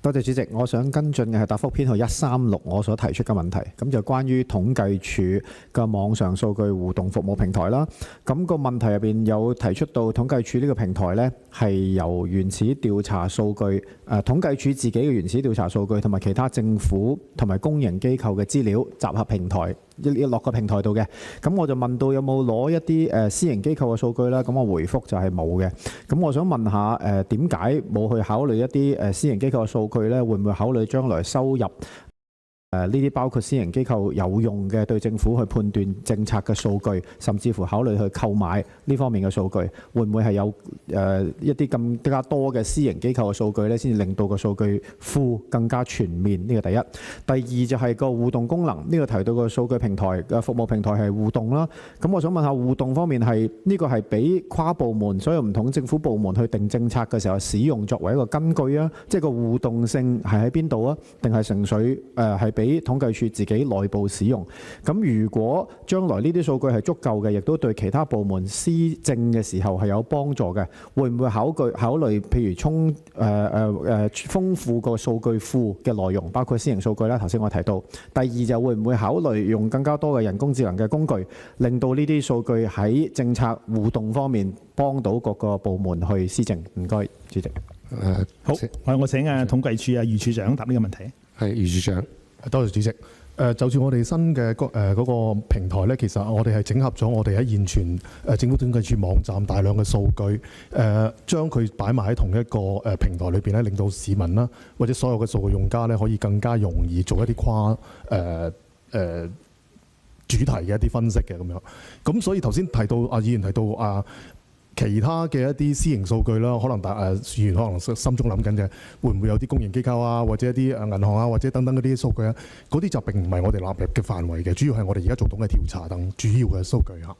多謝主席，我想跟進嘅係答覆編號136我所提出嘅問題，咁就關於統計處嘅網上數據互動服務平台啦。咁個問題入邊有提出到統計處呢個平台呢係由原始調查數據，統計處自己嘅原始調查數據同埋其他政府同埋公營機構嘅資料集合平台。落個平台度嘅，咁我就問到有冇攞一啲私營機構嘅數據啦，咁我回覆就係冇嘅。咁我想問下點解冇去考慮一啲私營機構嘅數據呢？會唔會考慮將來收入呢啲包括私營機構有用嘅對政府去判斷政策嘅數據，甚至乎考慮去購買呢方面嘅數據，會唔會係有一啲更加多嘅私營機構嘅數據呢？先至令到個數據庫更加全面？呢個第一。第二就係個互動功能，呢個提到個數據平台嘅服務平台係互動啦。咁我想問下互動方面係呢個係俾跨部門所有唔同政府部門去定政策嘅時候使用作為一個根據啊？即係個互動性係喺邊度啊？定係純粹係俾統計處自己內部使用？咁如果將來呢啲數據係足夠嘅，亦都對其他部門施政嘅時候係有幫助嘅，會唔會考慮譬如豐富個數據庫嘅內容，包括私營數據啦，頭先我提到。第二就會唔會考慮用更加多嘅人工智能嘅工具，令到呢啲數據喺政策互動方面幫到各個部門去施政？唔該，主席。好，我請統計處余處長答呢個問題。係余處長。多謝主席。就住我哋新嘅嗰個平台咧，其實我哋係整合咗我哋喺現存政府統計處網站大量嘅數據，將佢擺埋喺同一個平台裏邊咧，令到市民啦或者所有嘅數據用家咧可以更加容易做一啲主題嘅一啲分析嘅咁樣。咁所以頭先提到議員提到其他嘅一啲私營數據啦，可能議員可能心中諗緊嘅，會唔會有啲公營機構啊，或者一啲銀行啊，或者等等嗰啲數據啊？嗰啲就並唔係我哋納入嘅範圍嘅，主要係我哋而家做到嘅調查等主要嘅數據嚇。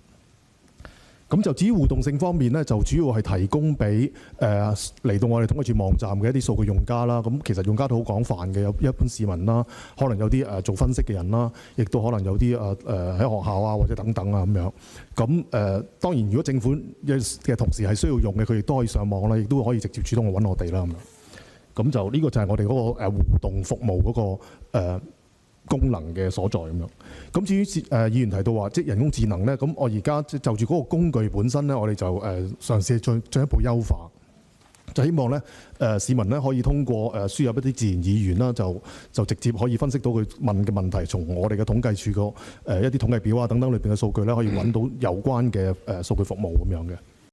咁就至於互動性方面咧，就主要係提供俾嚟到我哋統計處網站嘅一啲數據用家啦。咁其實用家都好廣泛嘅，有一般市民啦，可能有啲做分析嘅人啦，亦都可能有啲喺學校啊或者等等啊咁樣。咁當然，如果政府嘅同事係需要用嘅，佢亦都可以上網啦，亦都可以直接主動去揾我哋啦咁樣。咁就呢個就係我哋嗰個互動服務嗰個功能嘅所在咁樣。咁至於議員提到話即人工智能咧，咁我而家就住嗰個工具本身咧，我哋就嘗試進一步優化，就希望咧市民咧可以通過輸入一啲自然語言啦，就直接可以分析到佢問嘅問題，從我哋嘅統計處個一啲統計表啊等等裏邊嘅數據咧，可以揾到有關嘅數據服務咁樣嘅。